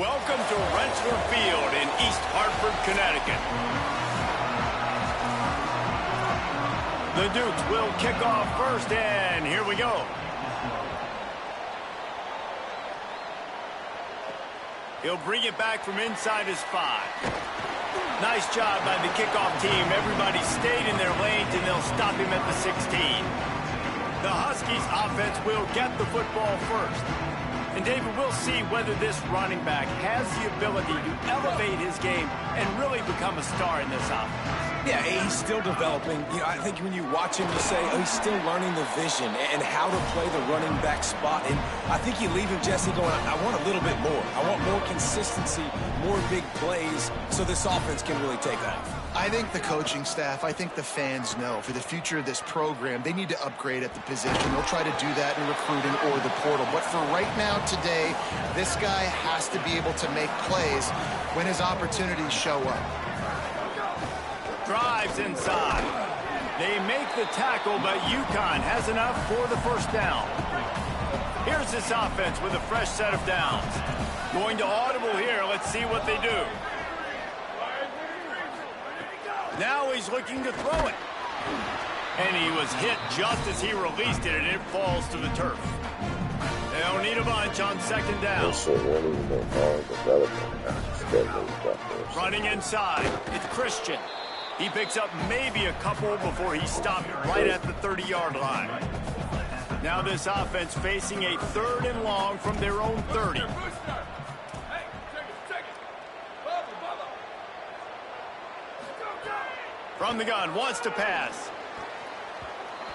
Welcome to Rensselaer Field in East Hartford, Connecticut. The Dukes will kick off first, and here we go. He'll bring it back from inside his 5. Nice job by the kickoff team. Everybody stayed in their lanes, and they'll stop him at the 16. The Huskies offense will get the football first. And David, we'll see whether this running back has the ability to elevate his game and really become a star in this offense. Yeah, he's still developing. I think when you watch him, you say, oh, he's still learning the vision and how to play the running back spot. And I think you leave him, Jesse, going, I want a little bit more. I want more consistency, more big plays, so this offense can really take off. I think the coaching staff, I think the fans know for the future of this program, they need to upgrade at the position. They'll try to do that in recruiting or the portal. But for right now, today, this guy has to be able to make plays when his opportunities show up. Drives inside. They make the tackle, but UConn has enough for the first down. Here's this offense with a fresh set of downs. Going to audible here. Let's see what they do. Now he's looking to throw it. And he was hit just as he released it, and it falls to the turf. They'll need a bunch on second down. Running inside, it's Christian. He picks up maybe a couple before he stopped right at the 30-yard line. Now this offense facing a 3rd and long from their own 30. From the gun, wants to pass.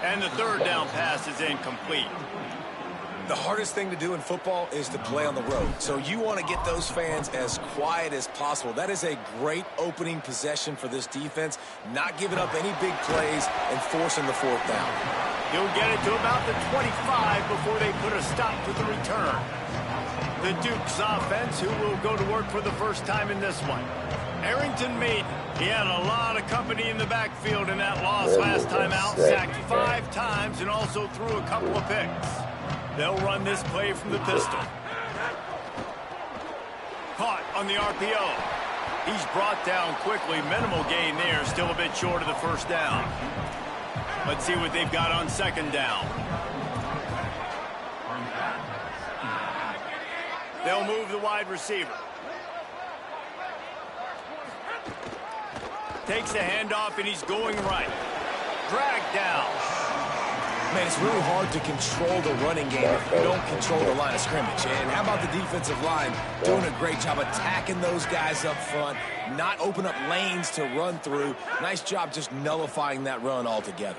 And the 3rd down pass is incomplete. The hardest thing to do in football is to play on the road. So you want to get those fans as quiet as possible. That is a great opening possession for this defense, not giving up any big plays and forcing the 4th down. He'll get it to about the 25 before they put a stop to the return. The Dukes offense, who will go to work for the first time in this one. Arrington Maiden. He had a lot of company in the backfield in that loss last time out. Sacked 5 times and also threw a couple of picks. They'll run this play from the pistol. Caught on the RPO. He's brought down quickly. Minimal gain there. Still a bit short of the first down. Let's see what they've got on second down. They'll move the wide receiver. Takes the handoff, and he's going right. Dragged down. Man, it's really hard to control the running game if you don't control the line of scrimmage. And how about the defensive line doing a great job attacking those guys up front, not open up lanes to run through. Nice job just nullifying that run altogether.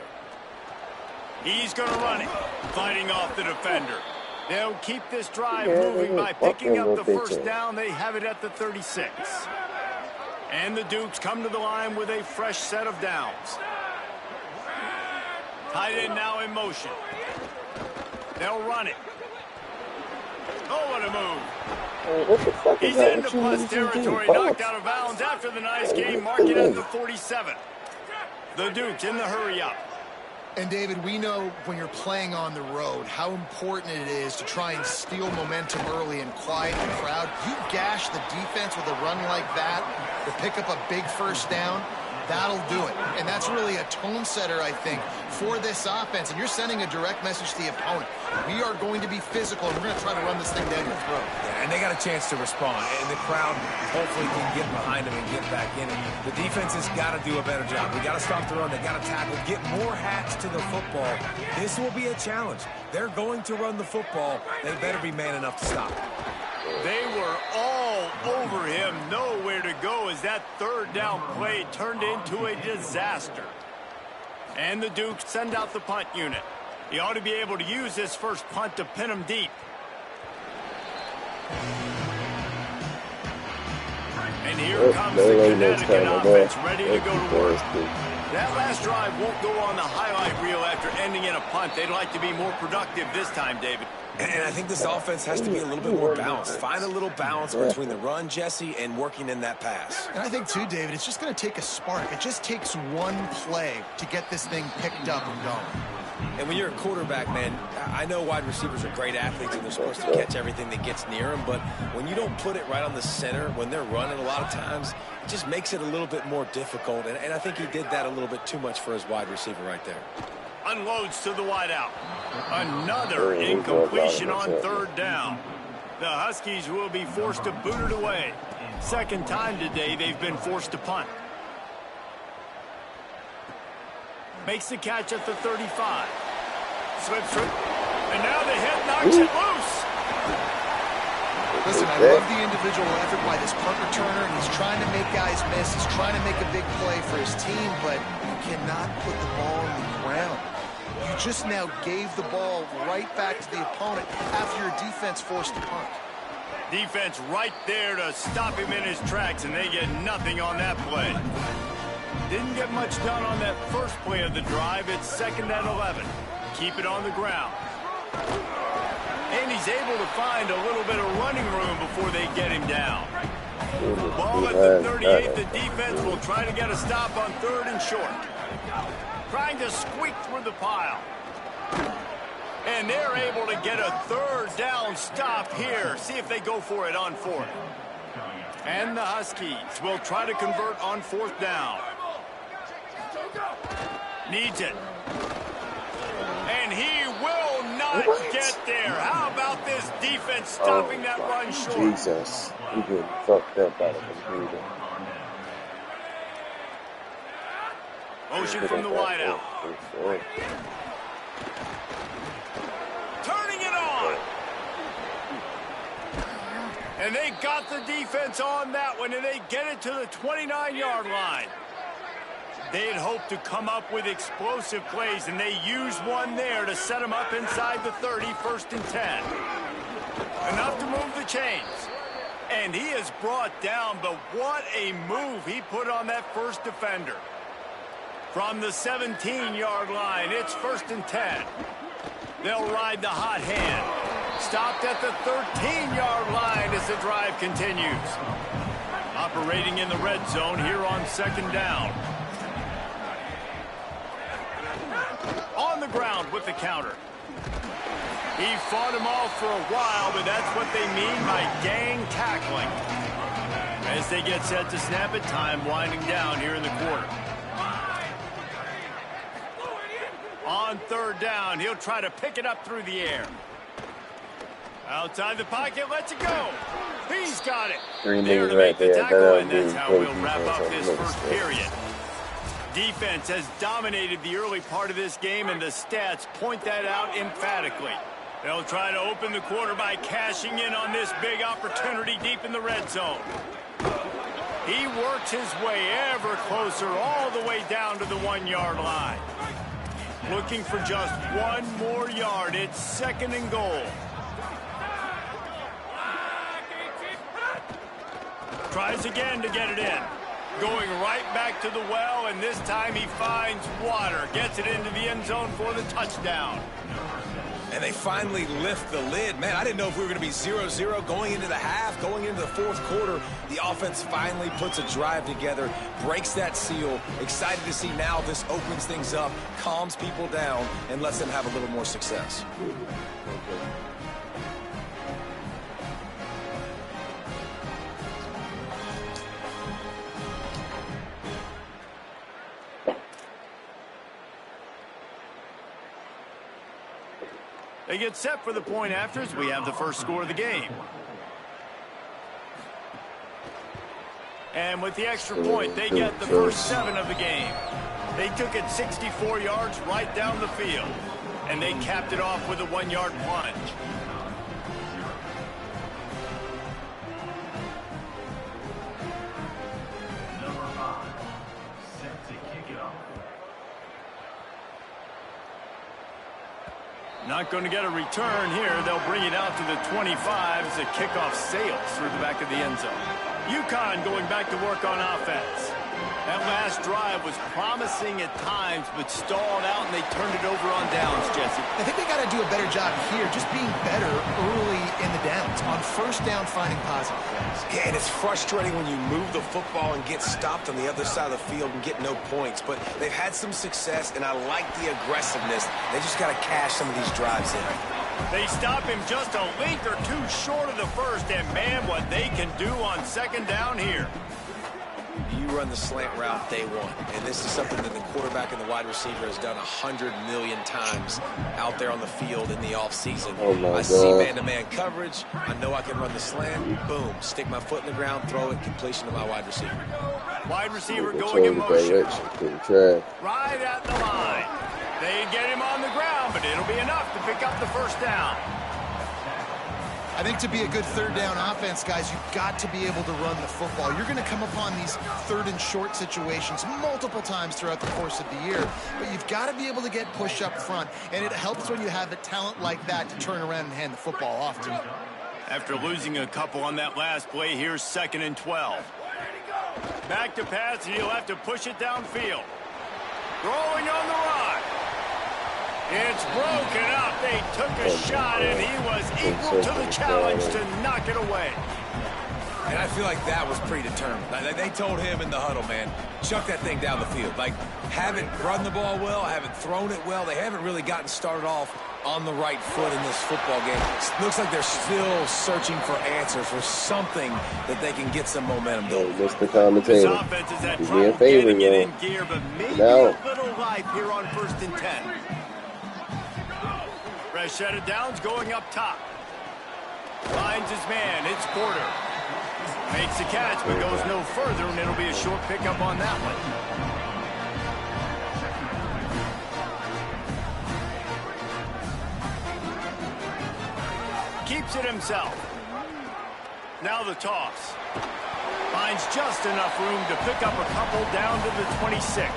He's going to run it, fighting off the defender. They'll keep this drive moving by picking up the first down. They have it at the 36. And the Dukes come to the line with a fresh set of downs. Tight end now in motion. They'll run it. Oh, what a move. He's into plus territory, knocked out of bounds after the nice game, marking at the 47. The Dukes in the hurry up. And, David, we know when you're playing on the road how important it is to try and steal momentum early and quiet the crowd. You gash the defense with a run like that to pick up a big first down, that'll do it. And that's really a tone setter, I think, for this offense. And you're sending a direct message to the opponent. We are going to be physical, and we're going to try to run this thing down your throat. Yeah, and they got a chance to respond. And the crowd hopefully can get behind them and get back in. And the defense has got to do a better job. We got to stop the run. They got to tackle, get more hats to the football. This will be a challenge. They're going to run the football. They better be man enough to stop it. They were all over him, nowhere to go as that 3rd down play turned into a disaster. And the Dukes send out the punt unit. He ought to be able to use this first punt to pin him deep. And here comes the Connecticut offense ready to go to work. That last drive won't go on the highlight reel after ending in a punt. They'd like to be more productive this time, David. And I think this offense has to be a little bit more balanced. Find a little balance between the run, Jesse, and working in that pass. And I think, too, David, it's just going to take a spark. It just takes one play to get this thing picked up and going. And when you're a quarterback, man, I know wide receivers are great athletes and they're supposed to catch everything that gets near them, but when you don't put it right on the center, when they're running a lot of times, it just makes it a little bit more difficult. And I think he did that a little bit too much for his wide receiver right there. Unloads to the wideout. Another incompletion on third down. The Huskies will be forced to boot it away. Second time today they've been forced to punt. Makes the catch at the 35. Slips through. And now the hit knocks it loose. Listen, I love the individual effort by this punt returner. He's trying to make guys miss. He's trying to make a big play for his team, but you cannot put the ball on the ground. You just now gave the ball right back to the opponent after your defense forced to punt. Defense right there to stop him in his tracks, and they get nothing on that play. Didn't get much done on that first play of the drive. It's 2nd and 11. Keep it on the ground. And he's able to find a little bit of running room before they get him down. Ball at the 38. The defense will try to get a stop on 3rd and short. Trying to squeak through the pile. And they're able to get a 3rd down stop here. See if they go for it on 4th. And the Huskies will try to convert on 4th down. Needs it. And he will not get there. How about this defense stopping that run short? Jesus. He getting fucked up out of the computer. Motion from the wideout. Turning it on. And they got the defense on that one, and they get it to the 29-yard line. They had hoped to come up with explosive plays, and they used one there to set them up inside the 30, 1st and 10. Enough to move the chains. And he is brought down, but what a move he put on that first defender. From the 17-yard line, it's 1st and 10. They'll ride the hot hand. Stopped at the 13-yard line as the drive continues. Operating in the red zone here on 2nd down. On the ground with the counter. He fought him off for a while, but that's what they mean by gang tackling. As they get set to snap it, time winding down here in the quarter. On 3rd down, he'll try to pick it up through the air. Outside the pocket, lets it go. He's got it. There to make the tackle, and that's how we'll wrap up this first period. Defense has dominated the early part of this game, and the stats point that out emphatically. They'll try to open the quarter by cashing in on this big opportunity deep in the red zone. He works his way ever closer all the way down to the 1-yard line. Looking for just one more yard. It's 2nd and goal. Tries again to get it in. Going right back to the well, and this time he finds water. Gets it into the end zone for the touchdown. And they finally lift the lid. Man, I didn't know if we were going to be 0-0 going into the half, going into the 4th quarter. The offense finally puts a drive together, breaks that seal. Excited to see now this opens things up, calms people down, and lets them have a little more success. They get set for the point after as we have the first score of the game. And with the extra point, they get the first 7 of the game. They took it 64 yards right down the field. And they capped it off with a 1-yard plunge. Not going to get a return here. They'll bring it out to the 25 as the kickoff sails through the back of the end zone. UConn going back to work on offense. That last drive was promising at times, but stalled out, and they turned it over on downs, Jesse. I think they got to do a better job here, just being better early in the downs. On first down, finding positive plays. Yeah, and it's frustrating when you move the football and get stopped on the other side of the field and get no points. But they've had some success, and I like the aggressiveness. They just got to cash some of these drives in. They stop him just a length or two short of the first, and man, what they can do on second down here. You run the slant route day one, and this is something that the quarterback and the wide receiver has done 100 million times out there on the field in the offseason. I see man-to-man coverage. I know I can run the slant. Boom. Stick my foot in the ground, throw it, completion to my wide receiver. Wide receiver going in motion. Right at the line. They get him on the ground, but it'll be enough to pick up the first down. I think to be a good third down offense, guys, you've got to be able to run the football. You're going to come upon these third and short situations multiple times throughout the course of the year, but you've got to be able to get push up front, and it helps when you have a talent like that to turn around and hand the football off to. After losing a couple on that last play, here's 2nd and 12. Back to pass, and he'll have to push it downfield. Throwing on the run. It's broken up. They took a shot, and he was equal to the challenge to knock it away. And I feel like that was predetermined. They told him in the huddle, man, chuck that thing down the field. Like, haven't run the ball well, haven't thrown it well. They haven't really gotten started off on the right foot in this football game. It looks like they're still searching for answers, for something that they can get some momentum going. Mr. Commentator, This offense is at do me a trouble favor, getting it yo. in gear, but maybe Now. a little life here on 1st and 10. Rashad Downs going up top. Finds his man. It's Porter. Makes the catch, but goes no further, and it'll be a short pickup on that one. Keeps it himself. Now the toss. Finds just enough room to pick up a couple down to the 26.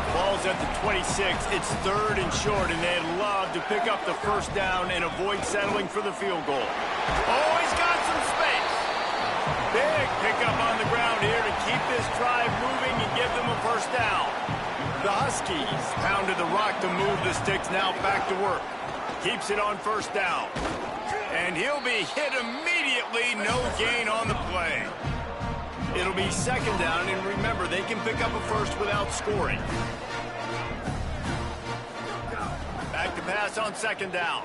Ball's at the 26. It's 3rd and short, and they'd love to pick up the first down and avoid settling for the field goal. Oh, he's got some space. Big pickup on the ground here to keep this drive moving and give them a first down. The Huskies pounded the rock to move the sticks, now back to work. Keeps it on first down. And he'll be hit immediately, no gain on the play. It'll be 2nd down, and remember, they can pick up a first without scoring. Back to pass on 2nd down.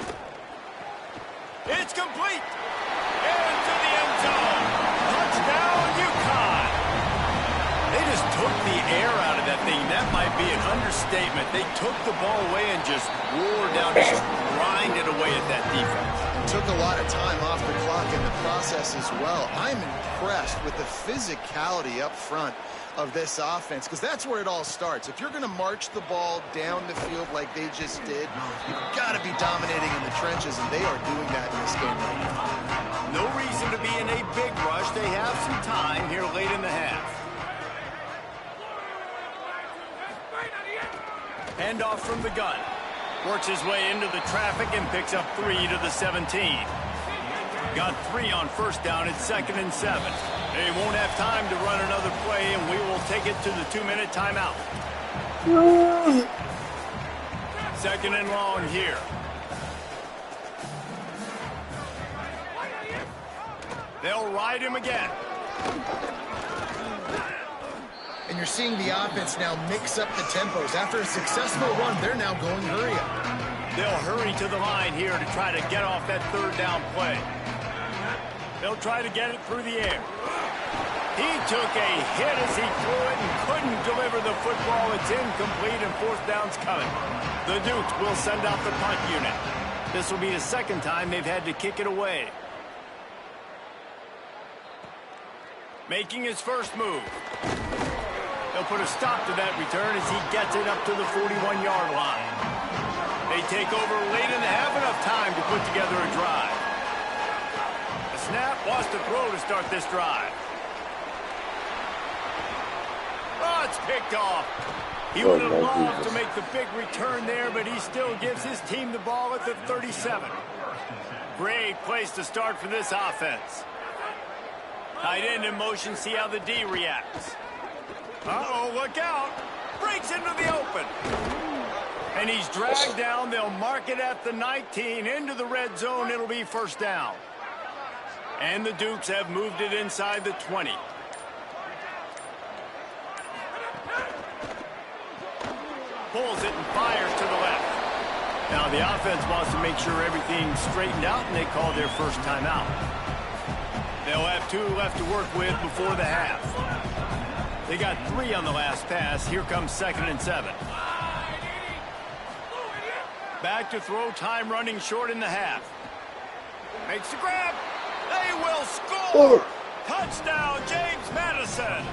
It's complete. Into the end zone. Touchdown, UConn. They just took the air out of that thing. That might be an understatement. They took the ball away and just roared down, just grinded away at that defense. Took a lot of time off the clock in the process as well. I'm impressed with the physicality up front of this offense, because that's where it all starts. If you're going to march the ball down the field like they just did, you've got to be dominating in the trenches, and they are doing that in this game right now. No reason to be in a big rush. They have some time here late in the half. Handoff from the gun. Works his way into the traffic and picks up 3 to the 17. Got 3 on first down. It's 2nd and 7. They won't have time to run another play, and we will take it to the 2-minute timeout. 2nd and long here. They'll ride him again. And you're seeing the offense now mix up the tempos. After a successful run, they're now going hurry up. They'll hurry to the line here to try to get off that 3rd down play. They'll try to get it through the air. He took a hit as he threw it and couldn't deliver the football. It's incomplete, and 4th down's coming. The Dukes will send out the punt unit. This will be the 2nd time they've had to kick it away. Making his first move. They'll put a stop to that return as he gets it up to the 41-yard line. They take over late in the half, enough time to put together a drive. The snap, wants to throw to start this drive. Oh, it's picked off. He would have loved to make the big return there, but he still gives his team the ball at the 37. Great place to start for this offense. Tight end in motion, see how the D reacts. Uh-oh, look out. Breaks into the open. And he's dragged down. They'll mark it at the 19. Into the red zone, it'll be first down. And the Dukes have moved it inside the 20. Pulls it and fires to the left. Now the offense wants to make sure everything's straightened out, and they call their first timeout. They'll have 2 left to work with before the half. They got 3 on the last pass. Here comes 2nd and 7. Back to throw, time running short in the half. Makes the grab. They will score! Touchdown, James Madison!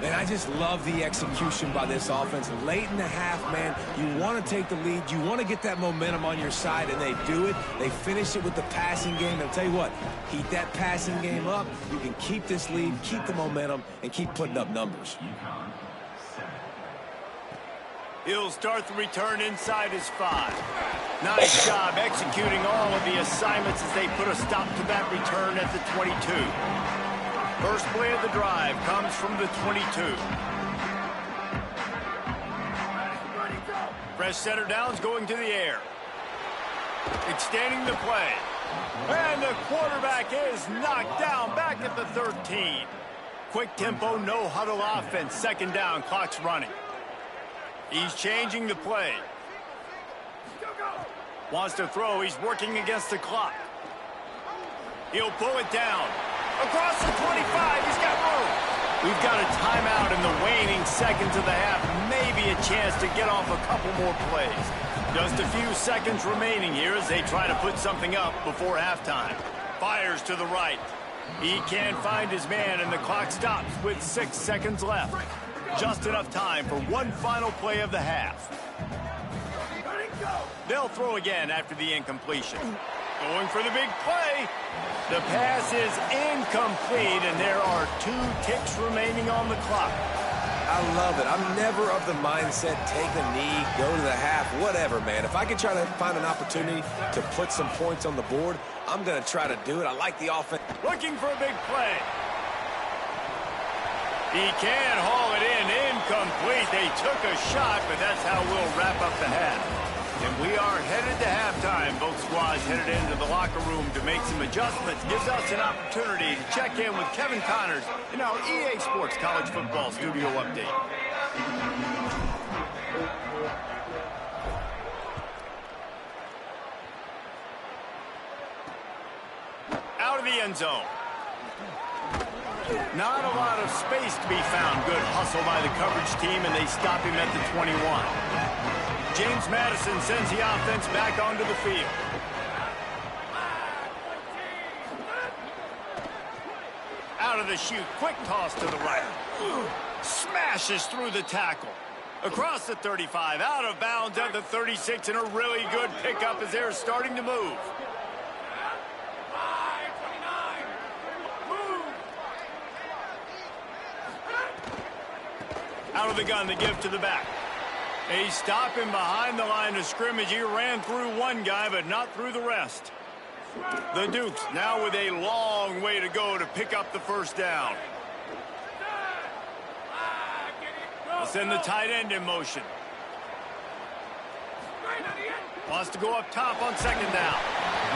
Man, I just love the execution by this offense. Late in the half, man, you want to take the lead. You want to get that momentum on your side, and they do it. They finish it with the passing game. I'll tell you what, keep that passing game up. You can keep this lead, keep the momentum, and keep putting up numbers. He'll start the return inside his 5. Nice job executing all of the assignments as they put a stop to that return at the 22. First play of the drive comes from the 22. Fresh center downs going to the air. Extending the play. And the quarterback is knocked down back at the 13. Quick tempo, no huddle offense. 2nd down, clock's running. He's changing the play. Wants to throw, he's working against the clock. He'll pull it down. Across the 25, he's got room. We've got a timeout in the waning seconds of the half. Maybe a chance to get off a couple more plays. Just a few seconds remaining here as they try to put something up before halftime. Fires to the right. He can't find his man, and the clock stops with 6 seconds left. Just enough time for one final play of the half. They'll throw again after the incompletion. Going for the big play. The pass is incomplete, and there are 2 ticks remaining on the clock. I love it. I'm never of the mindset, take a knee, go to the half, whatever, man. If I can try to find an opportunity to put some points on the board, I'm going to try to do it. I like the offense. Looking for a big play. He can haul it in, incomplete. They took a shot, but that's how we'll wrap up the half. And we are headed to halftime. Both squads headed into the locker room to make some adjustments. Gives us an opportunity to check in with Kevin Connors in our EA Sports College Football Studio Update. Out of the end zone. Not a lot of space to be found. Good hustle by the coverage team, and they stop him at the 21. James Madison sends the offense back onto the field. Out of the chute, quick toss to the right. Smashes through the tackle. Across the 35, out of bounds at the 36, and a really good pickup as they're starting to move. Out of the gun, the give to the back. They stop him behind the line of scrimmage. He ran through one guy, but not through the rest. The Dukes now with a long way to go to pick up the first down. They'll send the tight end in motion. Wants to go up top on 2nd down.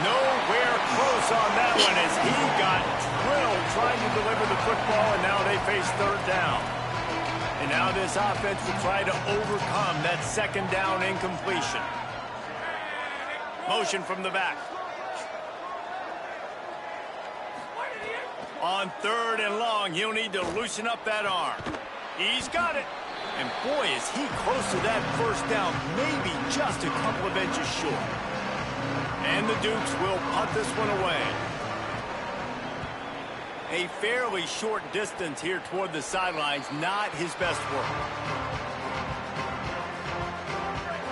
Nowhere close on that one as he got drilled trying to deliver the football, and now they face 3rd down. And now this offense will try to overcome that 2nd down incompletion. Motion from the back. On 3rd and long, he'll need to loosen up that arm. He's got it. And boy, is he close to that first down, maybe just a couple of inches short. And the Dukes will punt this one away. A fairly short distance here toward the sidelines, not his best work.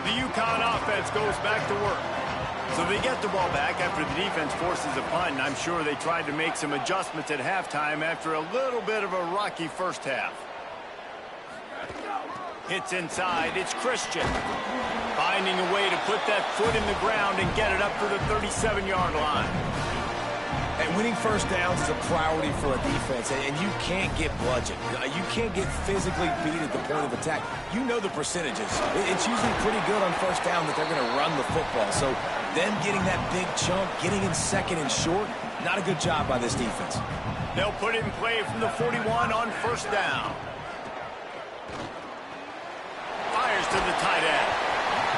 The UConn offense goes back to work. So they get the ball back after the defense forces a punt, and I'm sure they tried to make some adjustments at halftime after a little bit of a rocky first half. Hits inside, it's Christian. Finding a way to put that foot in the ground and get it up to the 37-yard line. Hey, Man, winning first downs is a priority for a defense, and you can't get bludgeoned. You can't get physically beat at the point of attack. You know the percentages. It's usually pretty good on first down that they're going to run the football. So them getting that big chunk, getting in second and short, not a good job by this defense. They'll put it in play from the 41 on first down. Fires to the tight end.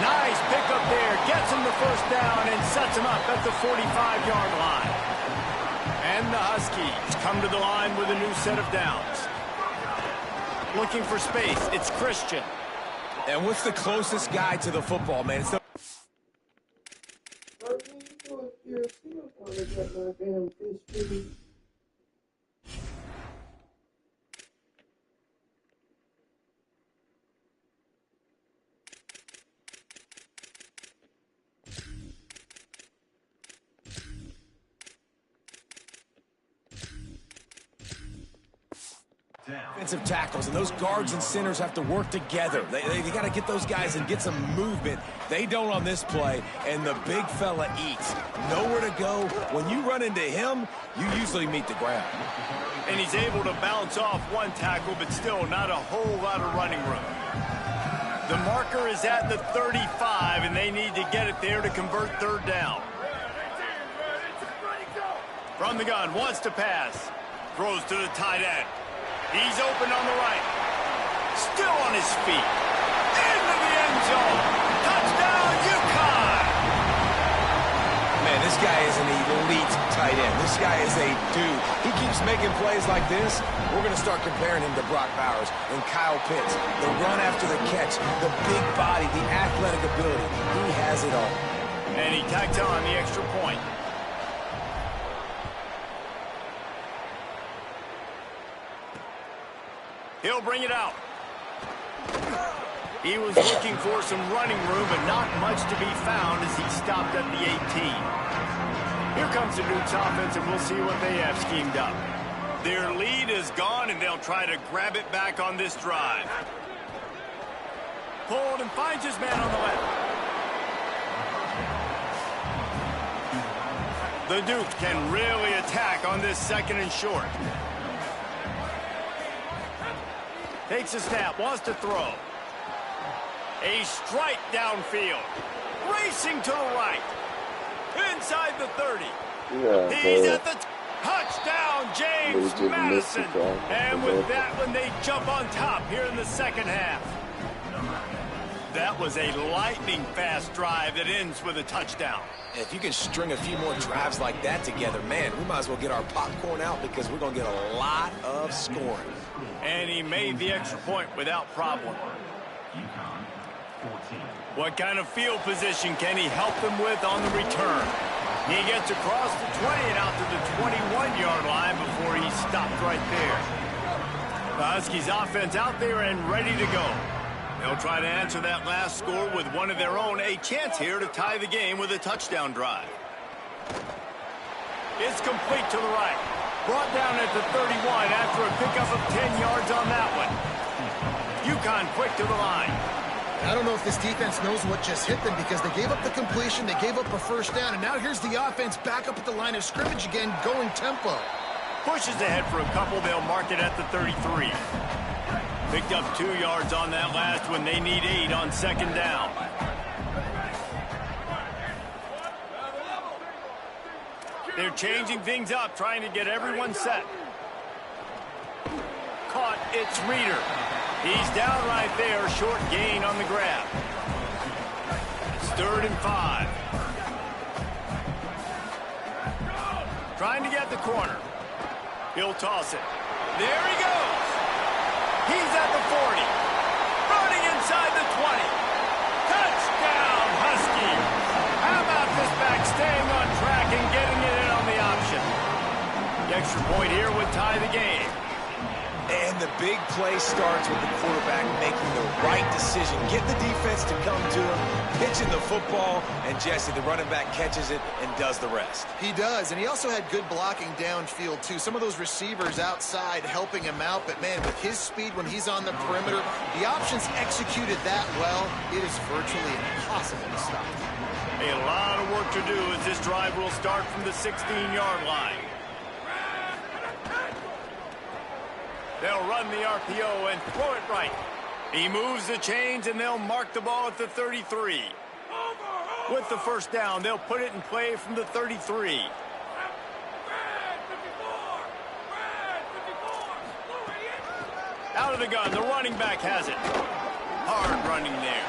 Nice pickup there. Gets him the first down and sets him up at the 45-yard line. And the Huskies come to the line with a new set of downs. Looking for space. It's Christian. And what's the closest guy to the football, man? It's the defensive tackles, and those guards and centers have to work together. They got to get those guys and get some movement. They don't on this play, and the big fella eats. Nowhere to go. When you run into him, you usually meet the ground. And he's able to bounce off one tackle, but still not a whole lot of running room. The marker is at the 35, and they need to get it there to convert third down. From the gun, wants to pass. Throws to the tight end. He's open on the right. Still on his feet. Into the end zone. Touchdown, UConn! Man, this guy is an elite tight end. This guy is a dude. He keeps making plays like this. We're going to start comparing him to Brock Bowers and Kyle Pitts. The run after the catch, the big body, the athletic ability. He has it all. And he tacked on the extra point. He'll bring it out. He was looking for some running room, but not much to be found as he stopped at the 18. Here comes the Duke's offense, and we'll see what they have schemed up. Their lead is gone, and they'll try to grab it back on this drive. Pulled and finds his man on the left. The Duke can really attack on this second and short. Takes a snap, wants to throw. A strike downfield. Racing to the right. Inside the 30. Yeah, he's at the touchdown, James Madison. And with that one, they jump on top here in the second half. That was a lightning-fast drive that ends with a touchdown. If you can string a few more drives like that together, man, we might as well get our popcorn out because we're going to get a lot of scoring. And he made the extra point without problem. What kind of field position can he help them with on the return? He gets across the 20 and out to the 21-yard line before he stopped right there. The Huskies offense out there and ready to go. They'll try to answer that last score with one of their own. A chance here to tie the game with a touchdown drive. It's complete to the right. Brought down at the 31 after a pickup of 10 yards on that one. UConn quick to the line. I don't know if this defense knows what just hit them because they gave up the completion, they gave up a first down, and now here's the offense back up at the line of scrimmage again, going tempo. Pushes ahead for a couple. They'll mark it at the 33. Picked up 2 yards on that last one. They need 8 on second down. They're changing things up, trying to get everyone set. Caught, it's Reeder. He's down right there, short gain on the grab. It's 3rd and 5. Trying to get the corner. He'll toss it. There he goes. He's at the 40. Running inside the 20. Touchdown, Huskies. How about this back staying on track and getting it in on the option? The extra point here would tie the game. And the big play starts with the quarterback making the right decision. Get the defense to come to him, pitching the football, and Jesse, the running back, catches it and does the rest. He does, and he also had good blocking downfield, too. Some of those receivers outside helping him out, but, man, with his speed when he's on the perimeter, the options executed that well, it is virtually impossible to stop. A lot of work to do as this drive will start from the 16-yard line. They'll run the RPO and throw it right. He moves the chains, and they'll mark the ball at the 33. With the first down, they'll put it in play from the 33. Out of the gun, the running back has it. Hard running there.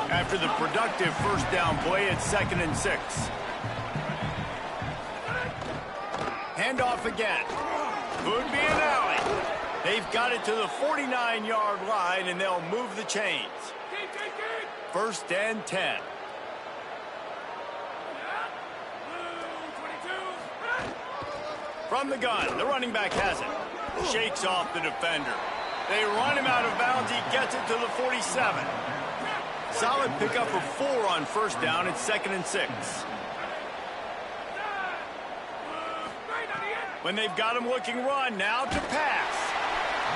After the productive first down play, it's 2nd and 6. Handoff again. Could be an alley. They've got it to the 49-yard line, and they'll move the chains. 1st and 10. From the gun, the running back has it. Shakes off the defender. They run him out of bounds. He gets it to the 47. Solid pickup of 4 on first down. It's 2nd and 6. When they've got him looking run, now to pass.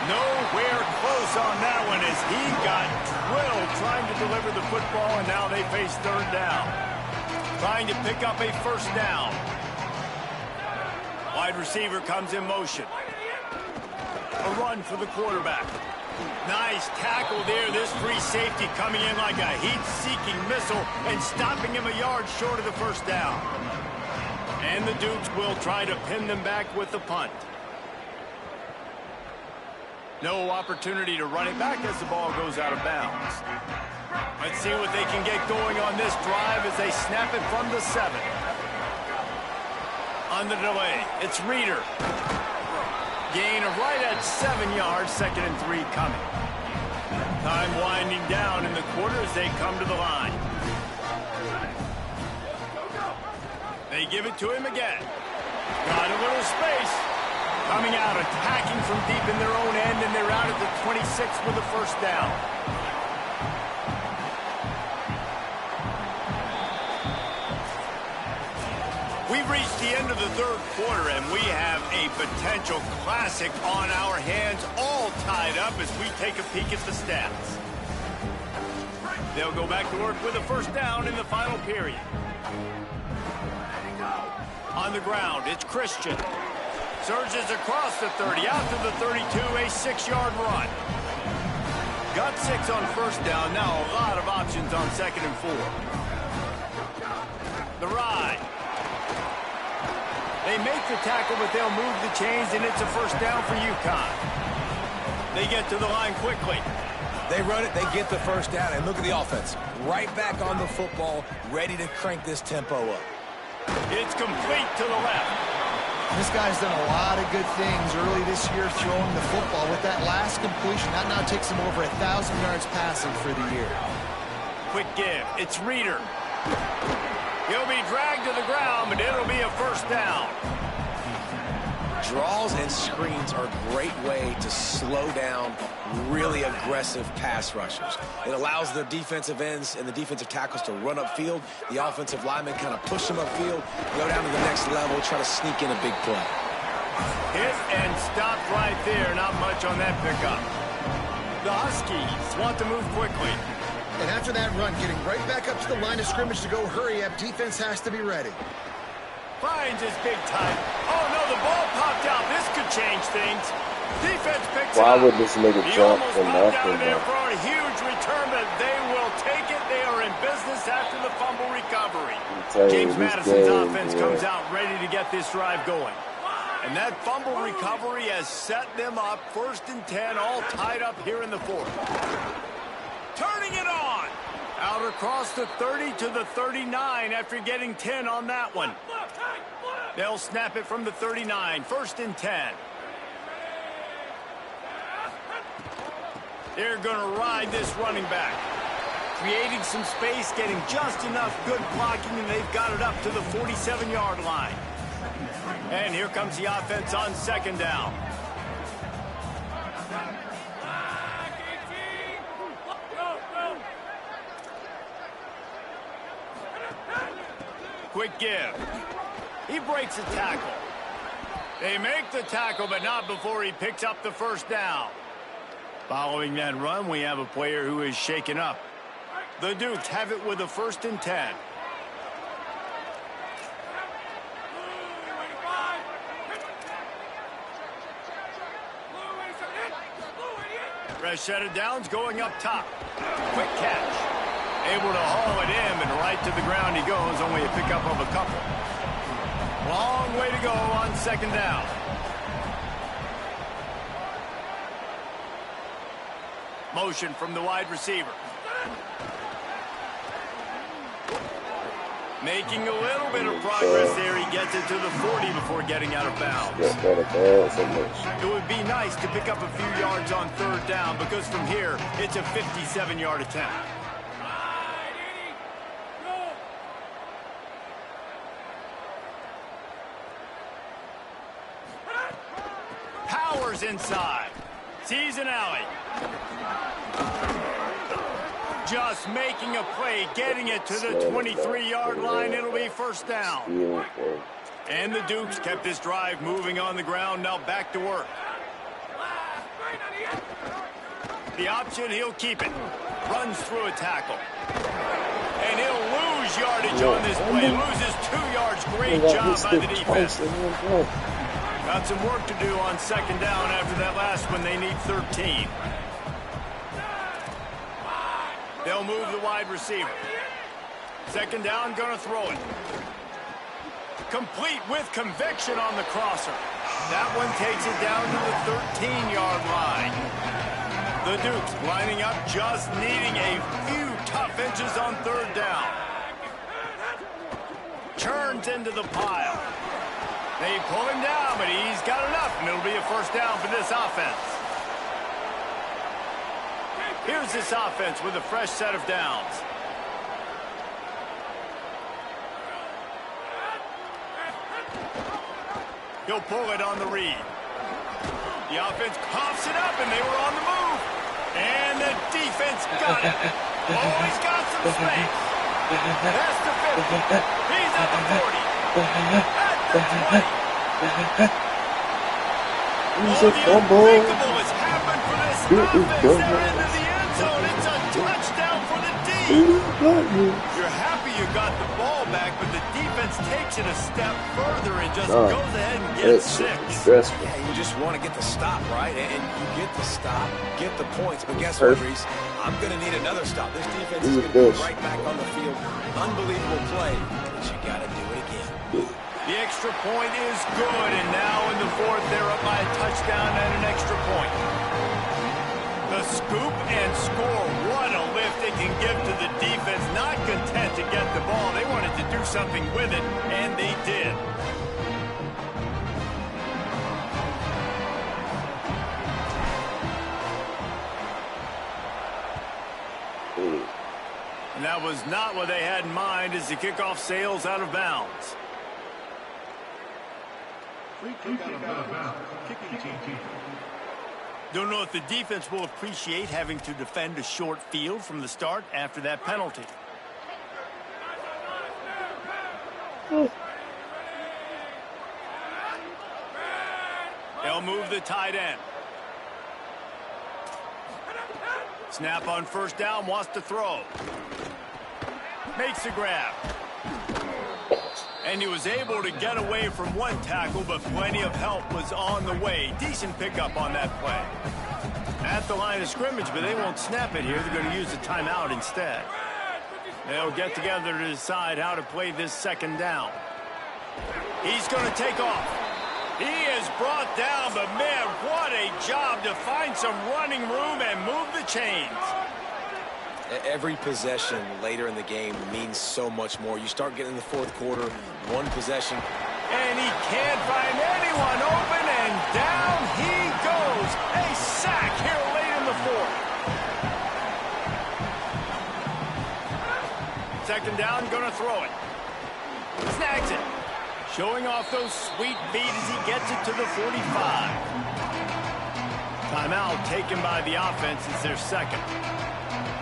Nowhere close on that one as he got drilled trying to deliver the football, and now they face 3rd down. Trying to pick up a first down. Wide receiver comes in motion. A run for the quarterback. Nice tackle there. This free safety coming in like a heat-seeking missile and stopping him a yard short of the first down. And the Dukes will try to pin them back with the punt. No opportunity to run it back as the ball goes out of bounds. Let's see what they can get going on this drive as they snap it from the 7. On the delay, it's Reeder. Gain of right at 7 yards, 2nd and 3 coming. Time winding down in the quarter as they come to the line. They give it to him again. Got a little space. Coming out, attacking from deep in their own end, and they're out at the 26 with the first down. We've reached the end of the 3rd quarter, and we have a potential classic on our hands, all tied up as we take a peek at the stats. They'll go back to work with a first down in the final period. On the ground, it's Christian. Surges across the 30, out to the 32, a 6-yard run. Got 6 on first down, now a lot of options on 2nd and 4. The ride. They make the tackle, but they'll move the chains, and it's a first down for UConn. They get to the line quickly. They run it, they get the first down, and look at the offense. Right back on the football, ready to crank this tempo up. It's complete to the left. This guy's done a lot of good things early this year throwing the football. With that last completion, that now takes him over 1,000 yards passing for the year. Quick give. It's Reeder. He'll be dragged to the ground, but it'll be a first down. Draws and screens are a great way to slow down really aggressive pass rushers. It allows the defensive ends and the defensive tackles to run upfield. The offensive linemen kind of push them upfield, go down to the next level, try to sneak in a big play. Hit and stopped right there. Not much on that pickup. The Huskies want to move quickly. And after that run, getting right back up to the line of scrimmage to go hurry up, defense has to be ready. Finds his big time. Oh, no, the ball popped out. This could change things. Defense picks Why it up. would this nigga jump He from almost nothing? down there for a huge return, but they will take it. They are in business after the fumble recovery. James Madison's offense comes out ready to get this drive going. And that fumble recovery has set them up 1st and 10, all tied up here in the 4th. Turning it on. Out across the 30 to the 39 after getting 10 on that one. They'll snap it from the 39, 1st and 10. They're going to ride this running back. Creating some space, getting just enough good blocking, and they've got it up to the 47-yard line. And here comes the offense on 2nd down. Quick give. He breaks a tackle. They make the tackle, but not before he picks up the first down. Following that run, we have a player who is shaken up. The Dukes have it with a 1st and 10. Fresh set of downs going up top. Quick catch. Able to haul it in, and right to the ground he goes, only a pickup of a couple. Long way to go on second down. Motion from the wide receiver. Making a little bit of progress there. He gets it to the 40 before getting out of bounds. It would be nice to pick up a few yards on third down because from here, it's a 57-yard attempt. Powers inside. Sees an alley. Just making a play, getting it to the 23-yard line. It'll be first down. And the Dukes kept this drive moving on the ground. Now back to work. The option, he'll keep it. Runs through a tackle. And he'll lose yardage on this play. Loses 2 yards. Great job by the defense. Got some work to do on second down after that last one. They need 13. They'll move the wide receiver. Second down, gonna throw it. Complete with conviction on the crosser. That one takes it down to the 13-yard line. The Dukes lining up, just needing a few tough inches on third down. Turns into the pile. They pull him down, but he's got enough, and it'll be a first down for this offense. Here's this offense with a fresh set of downs. He'll pull it on the read. The offense coughs it up, and they were on the move. And the defense got it. Always got some space. That's the 50. He's at the 40. At the 20. He's a fumble. The unthinkable has happened for this offense. They're into the end zone. It's a touchdown for the D. You're happy you got the ball back, but the defense takes it a step further and just goes ahead and gets 6. Stressful. Yeah, you just want to get the stop, right? And you get the stop, get the points. But guess what, Reese? I'm going to need another stop. This defense is going to be right back on the field. Unbelievable play, but you got to do it again. The extra point is good, and now in the fourth, they're up by a touchdown and an extra point. The scoop and score, what a lift it can give to the defense. Not content to get the ball. They wanted to do something with it, and they did. And that was not what they had in mind as the kickoff sails out of bounds. Don't know if the defense will appreciate having to defend a short field from the start after that penalty. They'll move the tight end. Snap on first down, wants to throw. Makes the grab. And he was able to get away from one tackle, but plenty of help was on the way. Decent pickup on that play. At the line of scrimmage, but they won't snap it here. They're going to use the timeout instead. They'll get together to decide how to play this second down. He's going to take off. He is brought down, but man, what a job to find some running room and move the chains. Every possession later in the game means so much more. You start getting in the fourth quarter, one possession. And he can't find anyone open, and down he goes. A sack here late in the fourth. Second down, gonna throw it. Snags it. Showing off those sweet feet as he gets it to the 45. Timeout taken by the offense. It's their second.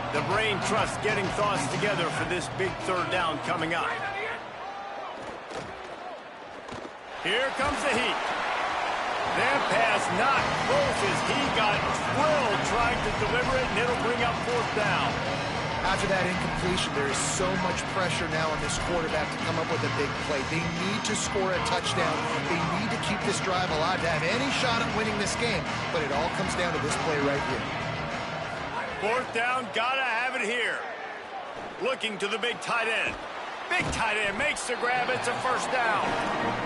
The brain trust getting thoughts together for this big third down coming up. Here comes the heat. That pass not close as he got drilled trying to deliver it, and it'll bring up fourth down. After that incompletion, there is so much pressure now on this quarterback to come up with a big play. They need to score a touchdown. They need to keep this drive alive to have any shot at winning this game. But it all comes down to this play right here. Fourth down, gotta have it here. Looking to the big tight end. Big tight end makes the grab. It's a first down.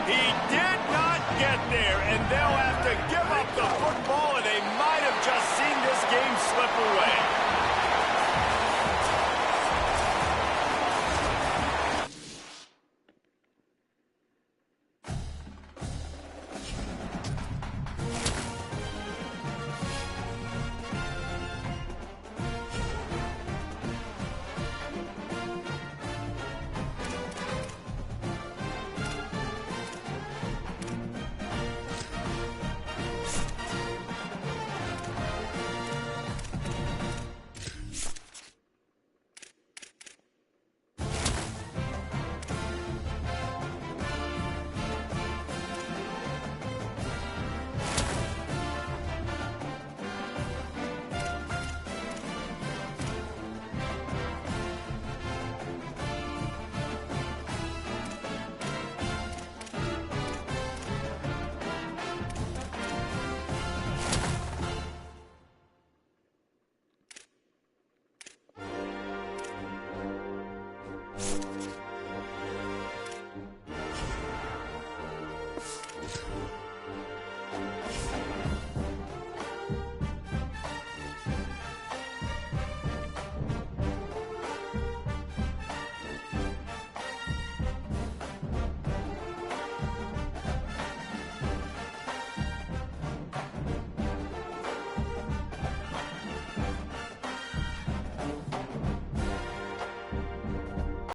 He did not get there, and they'll have to give up the football, and they might have just seen this game slip away.